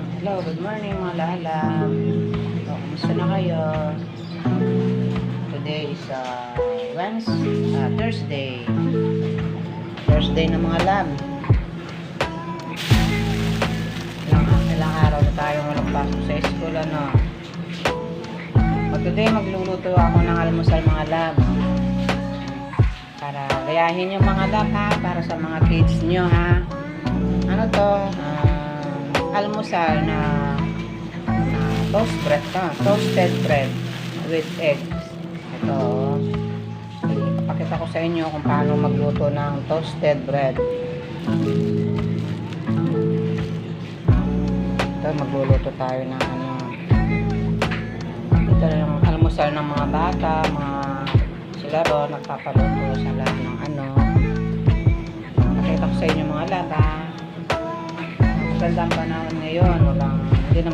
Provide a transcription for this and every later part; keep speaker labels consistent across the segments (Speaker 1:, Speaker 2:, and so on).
Speaker 1: Hello, good morning mga lalam. So, kumusta na kayo? Today is Thursday. Thursday na mga lab. Ilang araw na tayo walang pasok sa school, ano? Today magluluto ako ng almusal mga lab. Para gayahin yung mga lab ha, para sa mga kids nyo ha. Ano to? Almusal na toasted bread with eggs. Ito, ipapakita ko sa inyo kung paano magluto ng toasted bread. Ito, magluluto tayo ng ano. Ito yung almusal ng mga bata, sila ro, nagpapaluto sa lahat ng ano. Pakita ko sa inyo mga lata. Magandang panahon ngayon, hindi na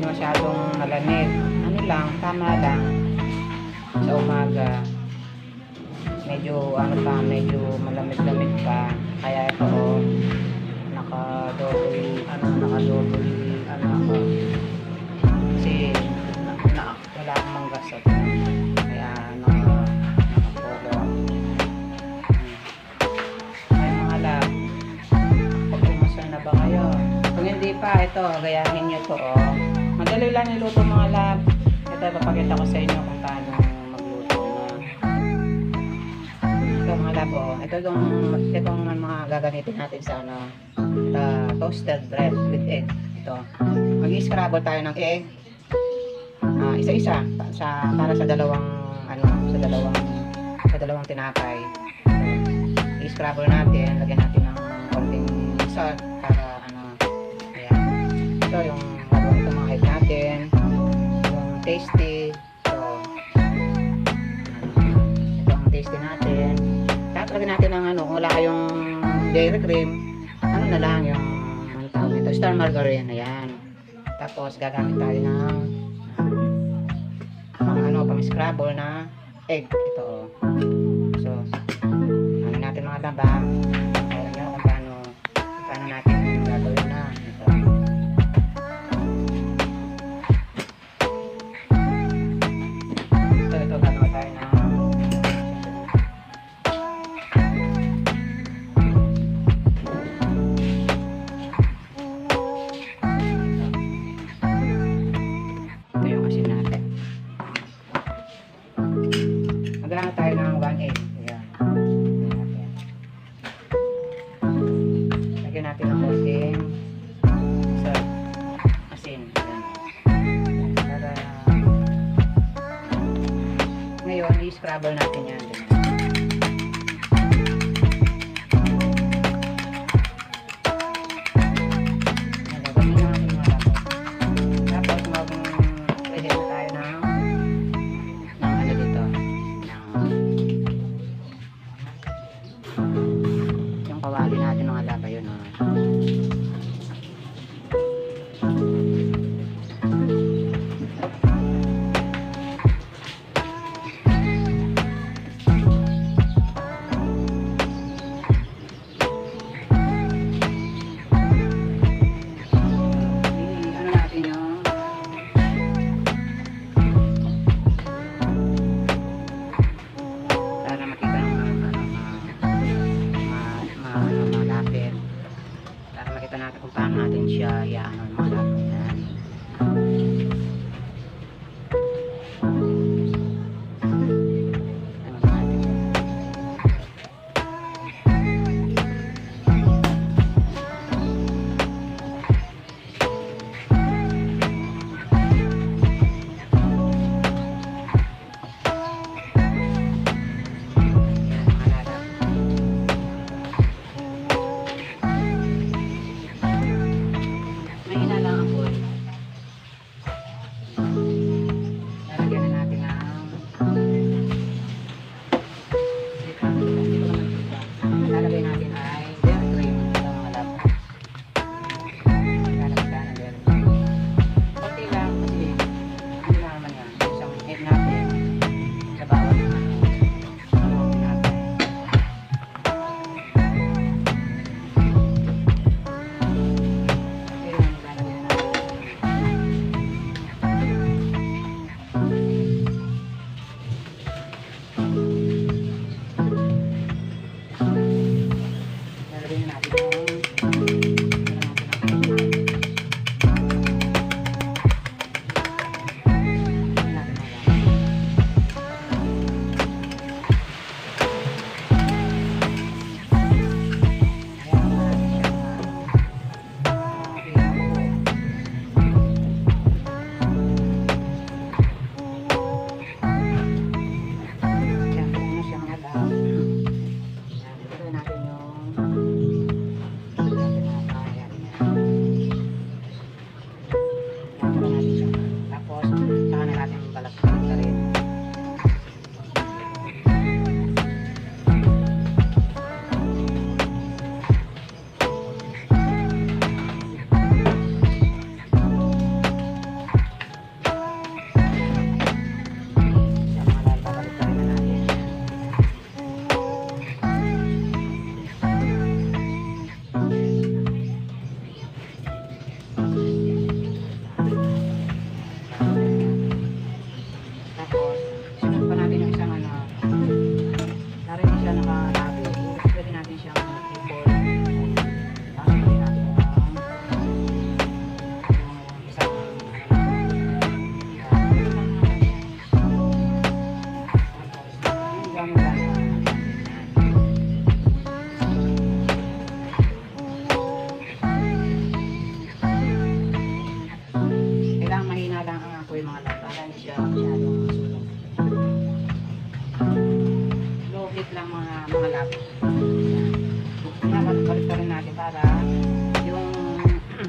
Speaker 1: masyadong malamig. Ano lang, tama lang sa umaga. Medyo malamig-lamig pa. Kaya ito naka-double ako. Kasi wala akong manggasot. Kaya naka-polo. Ay mga lab, na ba kayo? Kung hindi pa, ito, gayahin nyo to, madali lang niluto mga lab. Ito, papakita ko sa inyo kung paano magluto na. Ito mga lab, itong mga gagamitin natin sa toasted bread with egg. Ito, mag-i-scrabble tayo ng egg. Isa-isa, para sa dalawang tinapay. I-scrabble natin, lagyan natin ng konting salt para ayan. Ito yung mga egg natin, yung tasty. Ito ang tasty natin. Tatagyan natin ng kung wala kayong dairy cream, na lang yung star margarine. Ayan. Tapos gagamit tayo ng pang scrabble na egg. Ito. So natin mga laba. Natin gagawin na ito. Gano'n tayo na ito yung asin natin. Maghanap tayo ng 1 egg. Natin ang konting asin. Para ngayon i-scrabble natin yan. Tapos pwede na tayo ng dito, yung kawali natin mga laba yun. Natin kung paano natin siya malapit yan. Mahina lang ang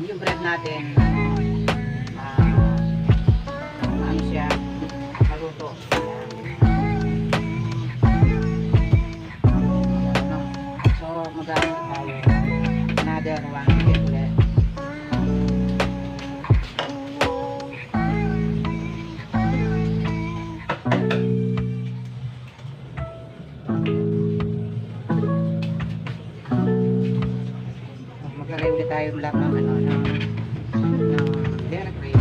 Speaker 1: yung bread natin, ano siya, maluto. So, magamit tayo. Another 1 minute ulit. Maglagay ulit tayo lang ng ano, ng dairy cream.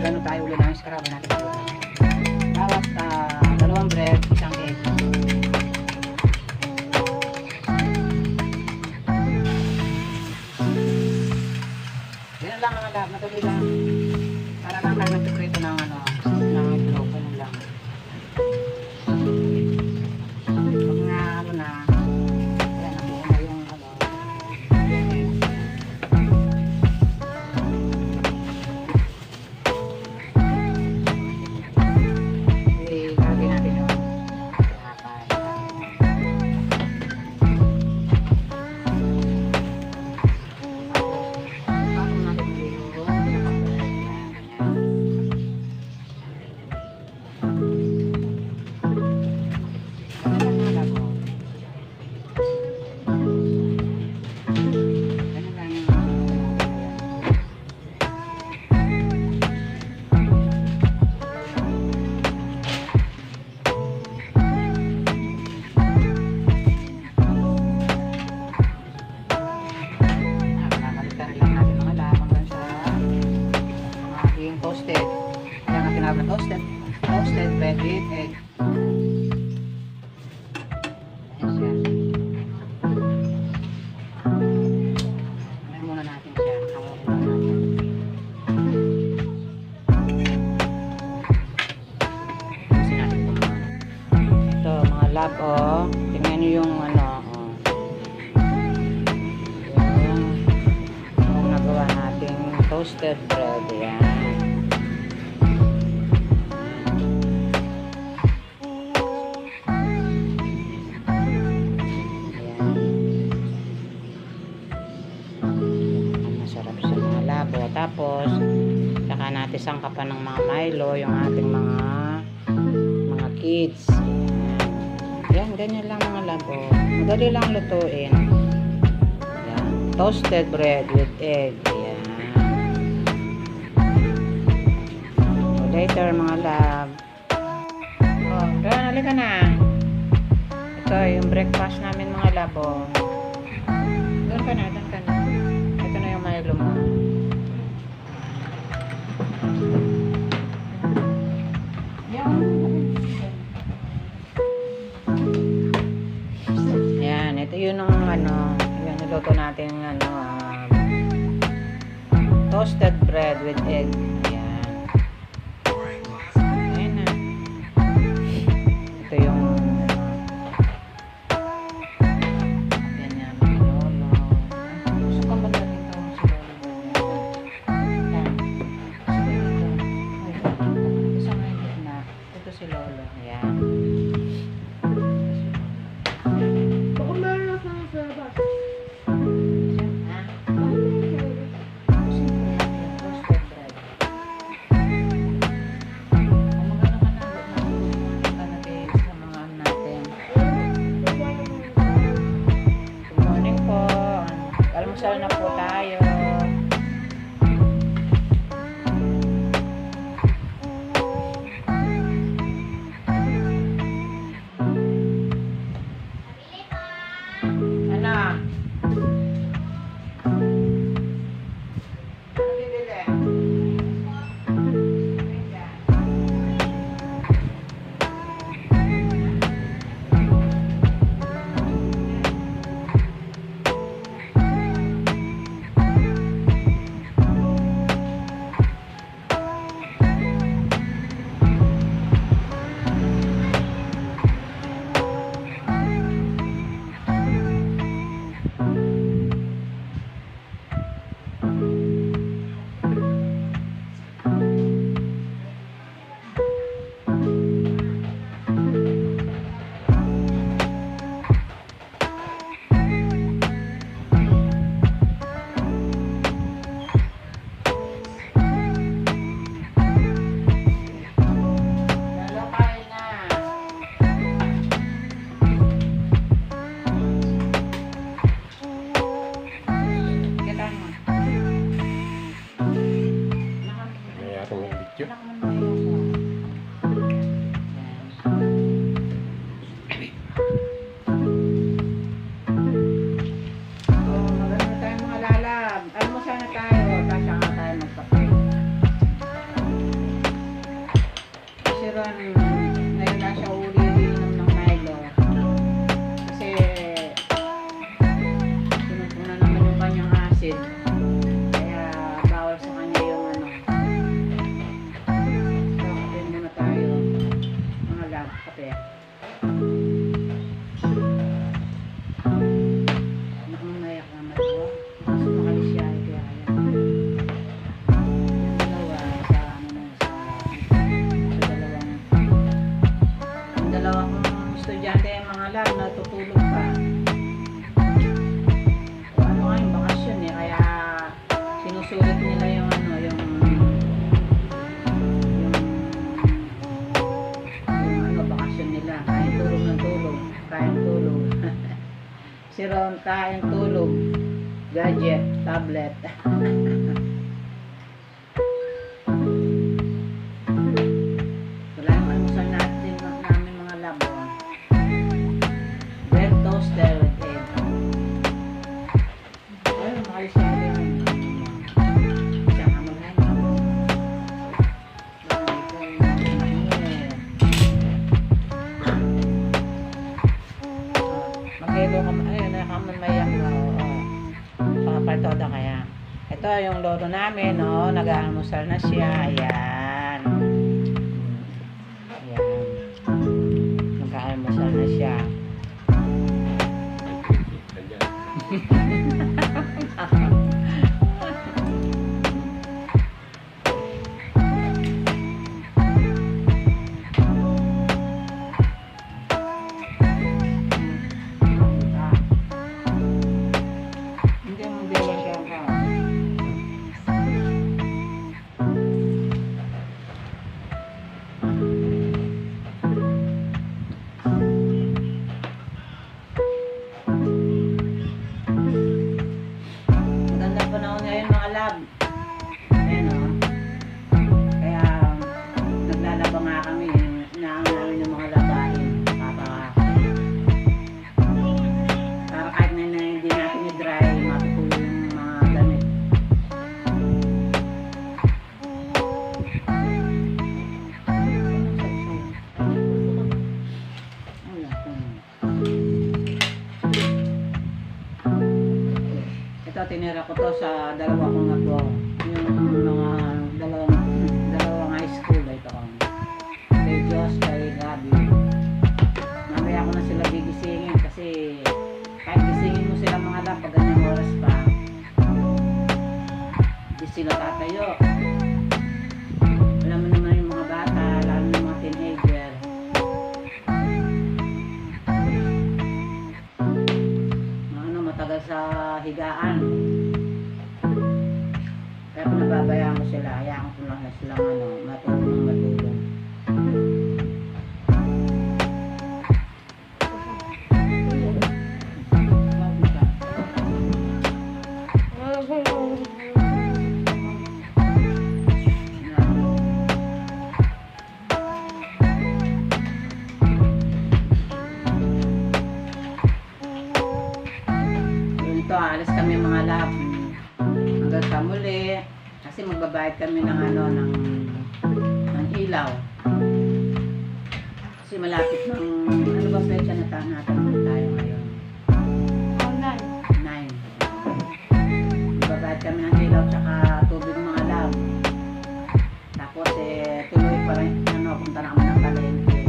Speaker 1: Gano'n tayo ulit ng scrub natin. Bawat dalawang bread, isang egg. Ganun lang ang alab, natuloy lang. Para lang lang nagsikrito ng ano, ng itlog, ganun lang. Pag nga ano na, yan, nabuo na yung ano, lagay natin yung hapay. Tapos natin yung toasted. Kaya nga tinawag na toasted bread with egg. Ayan siya. Ayan muna natin siya. Hawakan muna natin. Kasi natin ito mga. Ito mga lab, oh. Tingnan nyo yung ano, oh. Yung nagawa nating toasted bread. Ayan. Tapos saka natin sangkapan ng mga Milo yung ating mga kids. Yan, ganyan lang mga labo. Madali lang lutuin. Yan, toasted bread with egg. Yan. So, later mga lab. Oh, doon, halika na. Ito yung breakfast namin mga labo. Doon ka na, doon ka na. Ito na yung Milo mo. Yan, ito yun ang ano, yung niluto natin ano, toasted bread with egg. Yan. Ayan na. Ito yung yan yan, lolo. Gusto ka ba natin ito si lolo? Yan. Gusto nga yun na. Ito si lolo. Yan. Almusal na po tayo. Ano? Anak mo na yun. Maganda tayo mga lalab. Almusal na tayo. Tasya nga tayo magkape. Si Ron, ngayon na siya uli inom ng Milo. Kasi pinupuna naman yung kanyang acid. Kaya bawal sa kanya yung ano. So, kape muna tayo. Mga lab, kape. Nakamayak naman ako. Mas makalis siya. Kaya yung dalawa sa ano na yung dalawang estudyante mga lab natutulog pa. O ano nga yung bakasyon eh. Kaya sinusulit nila yung ano yung ano bakasyon nila. Kain tulog ng tulog. Kain tulog. Si Ron kain tulog. Gadget, tablet. Wala yung almusal natin namin mga labo. Bread toaster with egg. Ayun, makalis siya yun. Siya ka maghanap. Mag-elo ka, ayun, nakamayak na. Pakapaltoda kaya. Ito yung lolo namin, no? Nag-aalmusal na siya. Ayan. Ayan. Nag-aalmusal na siya. Hindi mo dila siya ka. Maganda panahon ngayon mga lab. Ayan o. Kaya naglalaba nga kami. Inaang namin yung mga labahin. Para kahit na hindi natin i-dry, matutuyo yung mga damit. Ito, tinira ko to sa dalawa kong apo. Yung mga dalawang high school. Ito kong kay Diyos, kay Gabi. Mamaya ko na sila gigisingin kasi kahit gisingin mo sila mga lab pag ganyang oras pa, hindi sila tatayo. Alam mo naman yung mga bata, lalo ng mga teenager. Ano, matagal sa higaan. Kaya kung nababayaan ko sila, hayaan ko lang na silang ano, matulong. Ito, alis kami mga lab. Hanggang sa muli. Kasi magbabayad kami ng ano, ng ilaw. Kasi malapit ng, ano ba pecha na natin tayo ngayon? 9. Magbabayad kami ng ilaw tsaka tubig mga lab. Tapos tuloy pa rin, ano, punta na kami ng palengke.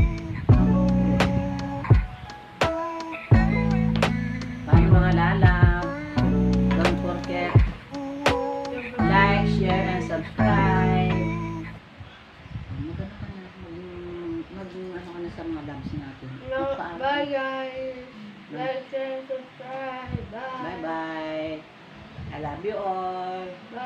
Speaker 1: Paano mga lalab? Don't forget like, share, and subscribe. Maganda ka na. Ano ka na sa mga labs natin.
Speaker 2: Bye guys. Like, share, subscribe. Bye.
Speaker 1: Bye-bye. I love you all.
Speaker 2: Bye.